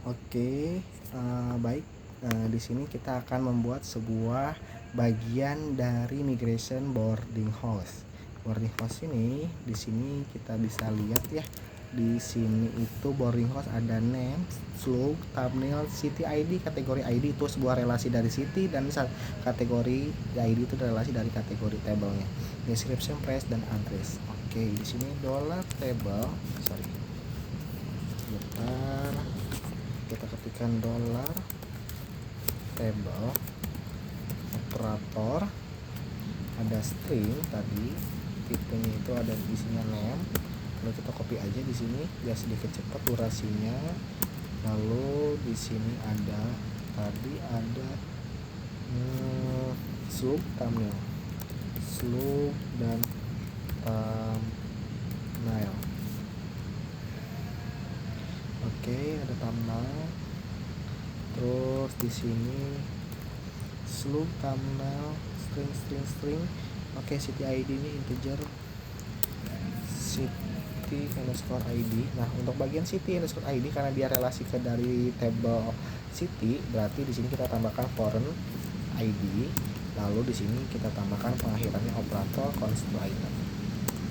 Oke, baik. Di sini kita akan membuat sebuah bagian dari migration boarding house. Boarding house ini, di sini kita bisa lihat ya. Di sini itu boarding house ada name, slug, thumbnail, city ID, kategori ID itu sebuah relasi dari city, dan kategori ID itu relasi dari kategori tabelnya. Description, price, dan address. Oke, di sini dollar table, sorry. Bentar, kita ketikkan dollar table operator, ada string tadi, tipenya itu ada isinya name, lalu kita copy aja di sini biar sedikit cepat durasinya. Lalu di sini ada tadi ada slug, thumbnail, slug dan thumbnail. Oke, ada thumbnail. Terus di sini slug, thumbnail, string. Oke, city ID ini integer, city underscore ID. Nah, untuk bagian city underscore ID karena dia relasi ke dari table city, berarti di sini kita tambahkan foreign ID. Lalu di sini kita tambahkan pengakhirannya operator constraint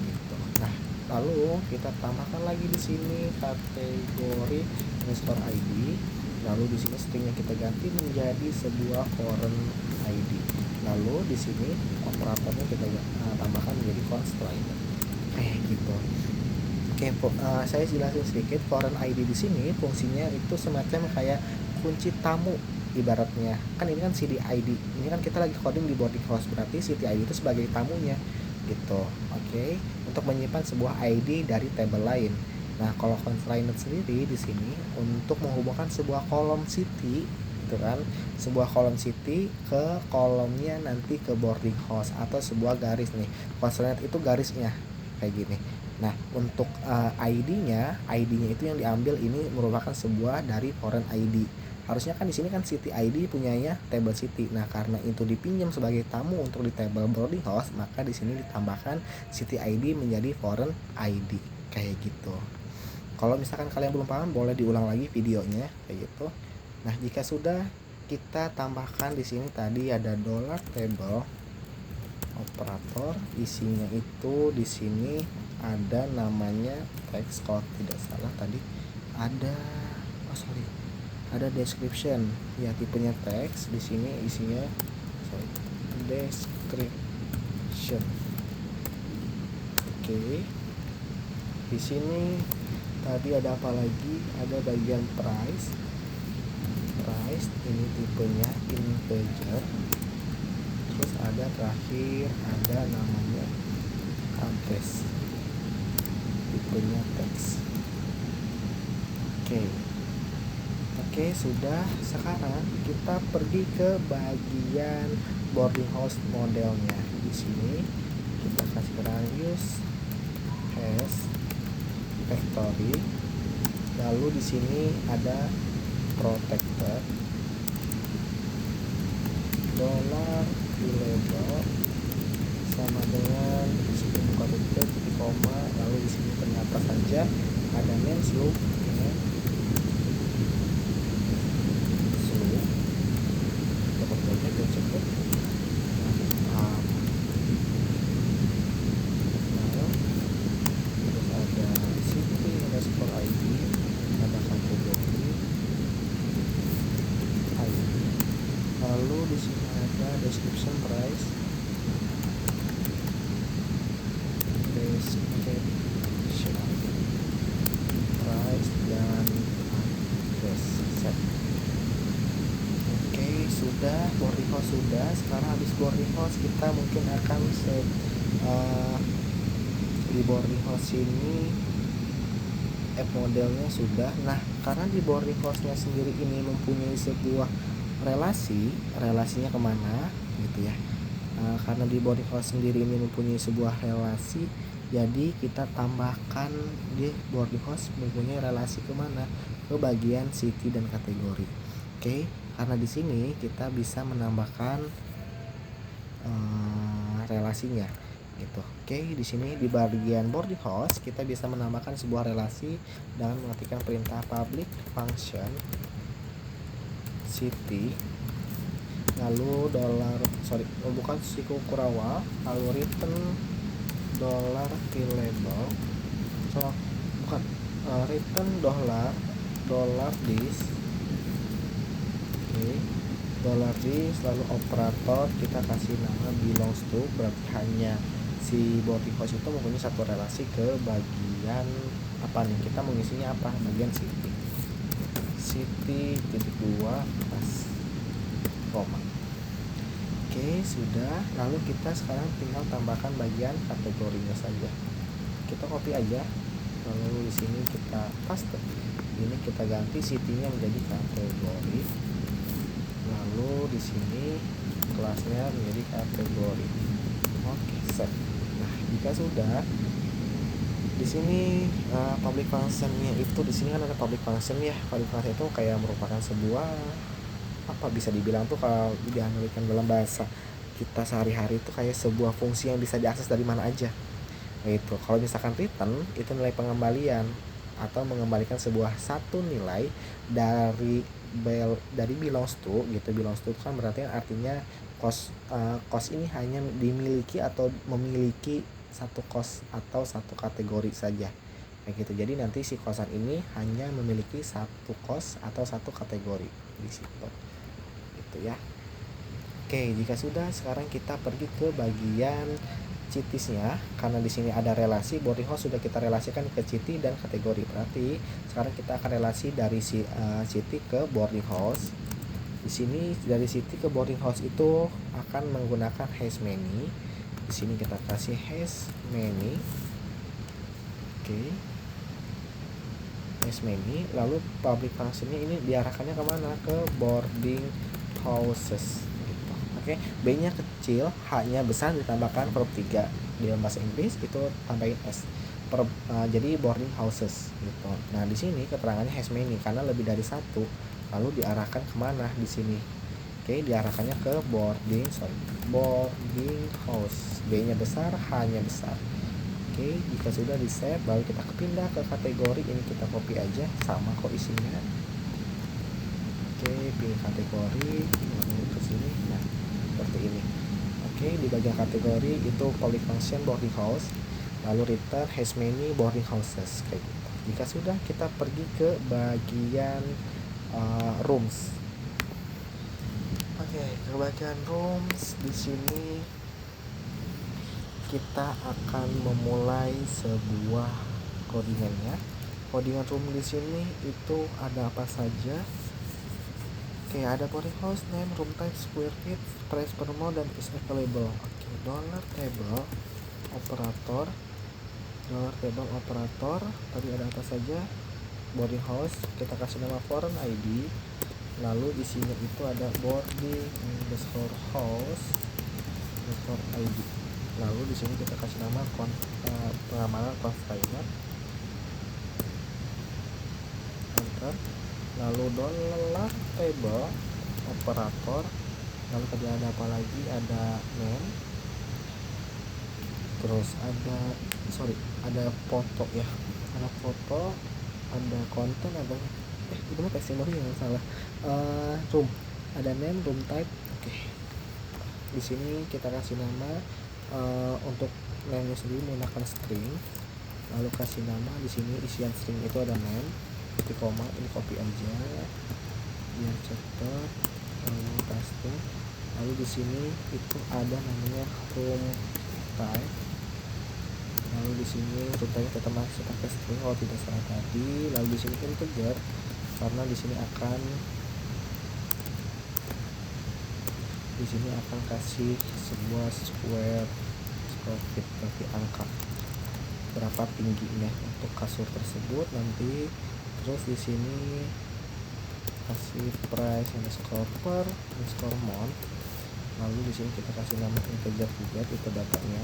gitu. Nah, lalu kita tambahkan lagi di sini kategori underscore ID. Lalu di sini stringnya kita ganti menjadi sebuah foreign ID. Lalu di sini operatornya kita tambahkan menjadi constraint. Gitu. Oke, saya jelasin sedikit. Foreign ID di sini fungsinya itu semacam kayak kunci tamu ibaratnya. Kan ini kan CD ID. Ini kan kita lagi coding di boarding house, berarti CD ID itu sebagai tamunya gitu. Oke, untuk menyimpan sebuah ID dari table lain. Nah, kalau constraint sendiri di sini untuk menghubungkan sebuah kolom city, gitu kan, sebuah kolom city ke kolomnya nanti ke boarding house atau sebuah garis nih. Constraint itu garisnya kayak gini. Nah, untuk ID-nya itu yang diambil ini merupakan sebuah dari foreign ID. Harusnya kan di sini kan city ID punyanya table city. Nah, karena itu dipinjam sebagai tamu untuk di table boarding house, maka di sini ditambahkan city ID menjadi foreign ID kayak gitu. Kalau misalkan kalian belum paham, boleh diulang lagi videonya kayak gitu. Nah, jika sudah, kita tambahkan di sini tadi ada dollar table operator, isinya itu di sini ada namanya text, kalau tidak salah tadi ada ada description ya, tipenya text. Di sini isinya description. Oke. Di sini tadi ada apa lagi? Ada bagian price. Ini tipenya integer. Terus ada terakhir ada namanya address, tipenya text. Oke, sudah. Sekarang kita pergi ke bagian boarding house modelnya. Di sini kita kasih radius has factory. Lalu di sini ada protector, dollar label sama dengan di sini buka tutup titik koma. Lalu di sini ternyata saja ada name slug, fotonya gue cepet. Terus ada city underscore ID, ada kategori ID. Lalu di sini ada description, price, dan address set. Oke, sudah. Boarding house sudah. Sekarang habis boarding house kita mungkin akan di boarding house ini app modelnya sudah. Nah, karena di boarding house-nya sendiri ini mempunyai sebuah relasinya kemana gitu ya. Karena di boarding house sendiri ini mempunyai sebuah relasi, jadi kita tambahkan di boarding house mempunyai relasi kemana, ke bagian city dan kategori. Oke, karena di sini kita bisa menambahkan relasinya. gitu. Oke, di sini di bagian boarding house kita bisa menambahkan sebuah relasi dengan mengetikkan perintah public function city, lalu bukan siku Kurawa, lalu return dollar label, bukan return dollar this. Oke, dollar this, lalu operator kita kasih nama belongs to, berarti hanya si boarding house itu mempunyai satu relasi ke bagian apa nih, kita mengisinya apa, bagian city titik 2 pas koma. Oke, sudah. Lalu kita sekarang tinggal tambahkan bagian kategorinya saja. Kita copy aja. Lalu di sini kita paste. Ini kita ganti city-nya menjadi kategori. Lalu di sini kelasnya menjadi kategori. Oke, save. Nah, jika sudah, di sini public function-nya itu di sini kan ada public function ya. Public function itu kayak merupakan sebuah apa bisa dibilang tuh kalau dianalogikan dalam bahasa kita sehari-hari itu kayak sebuah fungsi yang bisa diakses dari mana aja. Itu kalau misalkan return itu nilai pengembalian atau mengembalikan sebuah satu nilai dari belongs to gitu. Belongs to kan berarti artinya cost ini hanya dimiliki atau memiliki satu cost atau satu kategori saja kayak gitu. Jadi nanti si kosan ini hanya memiliki satu cost atau satu kategori di situ gitu ya. Oke, jika sudah, sekarang kita pergi ke bagian citisnya. Karena di sini ada relasi boarding house sudah kita relasikan ke city dan kategori. Berarti sekarang kita akan relasi dari city ke boarding house. Di sini dari city ke boarding house itu akan menggunakan hash many. Di sini kita kasih hash many. Oke. Hash many, lalu public functionnya ini diarahkannya kemana? Ke boarding houses gitu. Oke, B-nya kecil, H-nya besar, ditambahkan verb 3 di dalam bahasa Inggris itu tambahin S. Jadi boarding houses gitu. Nah, di sini keterangannya has many karena lebih dari satu. Lalu diarahkan kemana di sini? Oke, diarahkannya ke boarding house. B-nya besar, H-nya besar. Oke, jika sudah di save, lalu kita pindah ke kategori. Ini kita copy aja, sama kok isinya. Oke, pilih kategori, lalu ke sini. Nah, seperti ini. Oke, di bagian kategori itu public function boarding house, lalu return has many boarding houses kayak gitu. Jika sudah, kita pergi ke bagian rooms. Oke, ke bagian rooms. Di sini kita akan memulai sebuah codingannya. Codingan room di sini itu ada apa saja? Oke, ada boarding house name, room type, square feet, price per month, dan is available. Oke, dollar table operator. Tadi ada apa saja? Boarding house, kita kasih nama foreign ID. Lalu di sini itu ada boarding underscore house underscore ID. Lalu di sini kita kasih nama pengamalan container. Enter. Lalu dollar table operator. Lalu tadi ada apa lagi? Ada name. Terus ada foto ya. Ada foto, ada konten, ada itu mah testimoni yang salah. Room. Ada name, room type. Oke. Di sini kita kasih nama untuk name-nya sendiri menggunakan string. Lalu kasih nama, di sini isian string itu ada name, di koma, ini copy aja biar cepet, lalu paste. Lalu di sini itu ada namanya room type. Lalu di sini room type tetap masih pakai string kalau tidak salah tadi. Lalu di sini integer karena di sini akan kasih sebuah square feet, berarti angka berapa tingginya untuk kasur tersebut nanti. Terus di sini kasih price underscore per underscore month. Lalu di sini kita kasih nama integer juga itu datanya.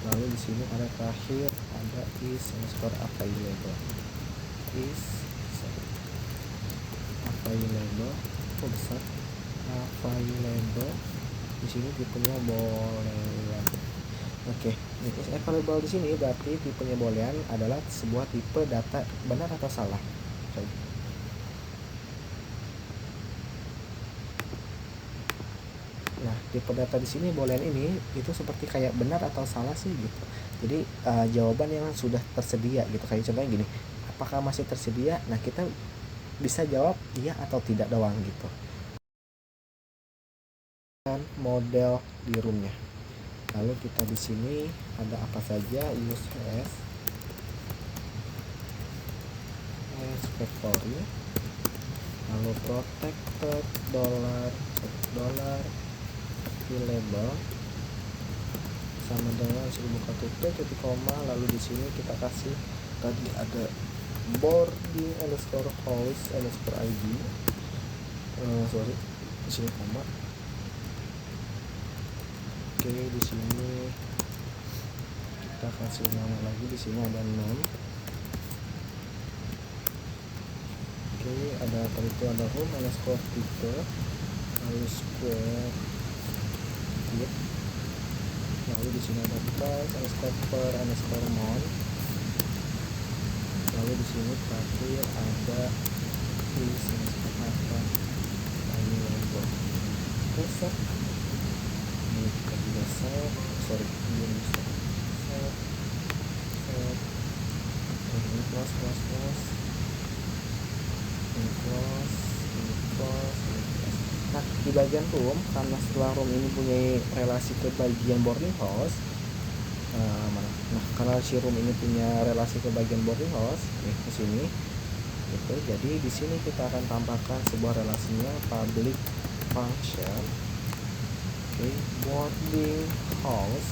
Lalu di sini ada terakhir ada is underscore available. Besar available. Di sini tipenya boleh Oke, ini is available di sini berarti tipenya boolean adalah sebuah tipe data benar atau salah. Nah, tipe data di sini boolean ini itu seperti kayak benar atau salah sih gitu. Jadi jawaban yang sudah tersedia gitu. Kayak contohnya gini, apakah masih tersedia? Nah, kita bisa jawab iya atau tidak doang gitu. Dan model di roomnya. Lalu kita di sini ada apa saja? Use as factory, lalu protected dollar label sama dengan buka tutup titik koma, lalu di sini kita kasih tadi ada boarding underscore house underscore id, sorry di sini koma. Oke, di sini kita kasih nama lagi, di sini ada name. Oke, ada tadi itu ada home underscore tipe, lalu square width, lalu di sini ada price underscore per underscore month, lalu di sini terakhir ada is underscore apa ini label. Oke, set ini kita juga set, sorry belum set ini close Nah, di bagian room, karena setelah room ini punya relasi ke bagian boarding house, karena si room ini punya relasi ke bagian boarding house, nih ke sini, gitu. Jadi di sini kita akan tambahkan sebuah relasinya public function, oke, boarding house,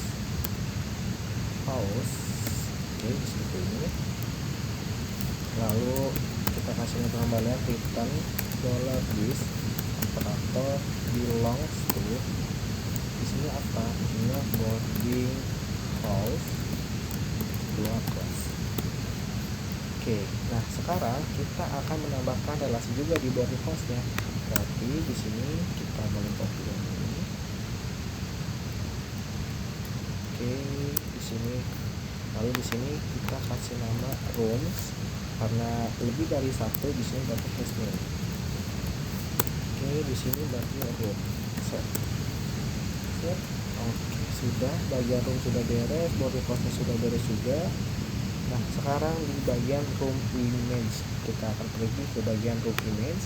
oke, seperti ini. Lalu kita kasih tambahan return $this operator belongs to, di sini apa? Ini boarding house 2 kelas. Oke, nah sekarang kita akan menambahkan relasi juga di boarding house-nya. Berarti di sini kita boleh copy ini. Oke, di sini. Lalu di sini kita kasih nama rooms karena lebih dari satu, di sini berarti has name. Oke, di sini berarti room. Set. Oke, sudah bagian room sudah beres, boarding house-nya sudah beres juga. Nah, sekarang di bagian room image kita akan pergi ke bagian room image.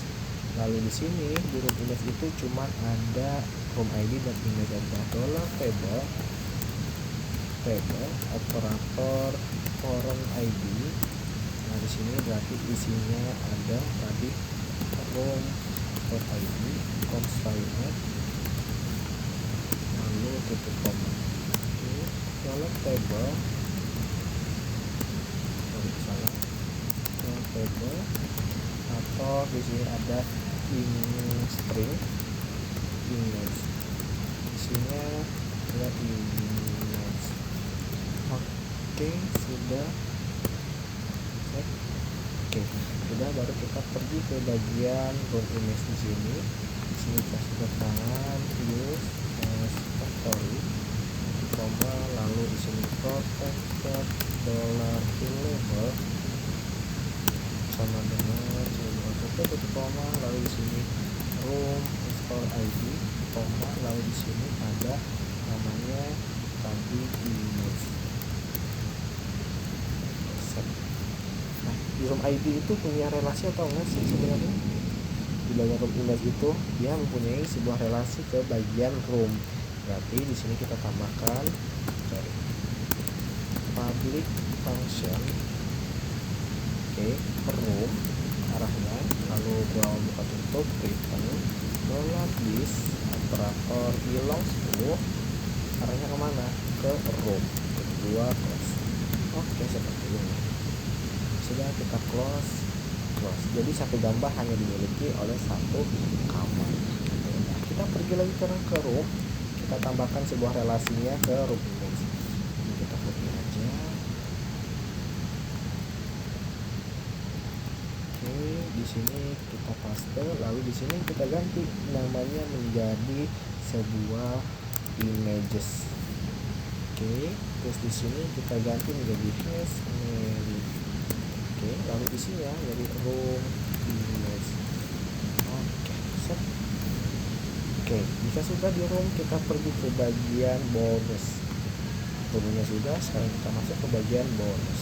Lalu di sini di room image itu cuma ada room ID dan image aja. Dollar table operator foreign ID. Nah, di sini berarti isinya ada tadi room ID, constraint, lalu titik koma. Oke, dollar table atau di sini ada string image, isinya ada image. Oke, sudah. Oke, sudah, baru kita pergi ke bagian room image di sini. Di sini kasih keterangan use as factory, koma, lalu di sini protected dollar label sama dengan titik koma, lalu di sini room install ID, koma, lalu di sini ada namanya tadi image. Nah, di room ID itu punya relasi atau enggak sih sebenarnya? Di bagian room image itu dia mempunyai sebuah relasi ke bagian room. Berarti di sini kita tambahkan public function, oke, room arahnya, lalu gua buka tutup return $this operator belongs to, arahnya kemana? Ke room kedua kelas. Oke, seperti ini. Sudah, kita close. Jadi satu gambar hanya dimiliki oleh satu kamar. Nah, kita pergi lagi ke room, kita tambahkan sebuah relasinya ke room image. Ini kita copy aja. Oke, di sini kita paste, lalu di sini kita ganti namanya menjadi sebuah images. Oke, terus di sini kita ganti menjadi has married. Oke, lalu isinya jadi room image. Oke, set. Oke, jika sudah di room, kita pergi ke bagian bonus. Roomnya sudah, sekarang kita masuk ke bagian bonus.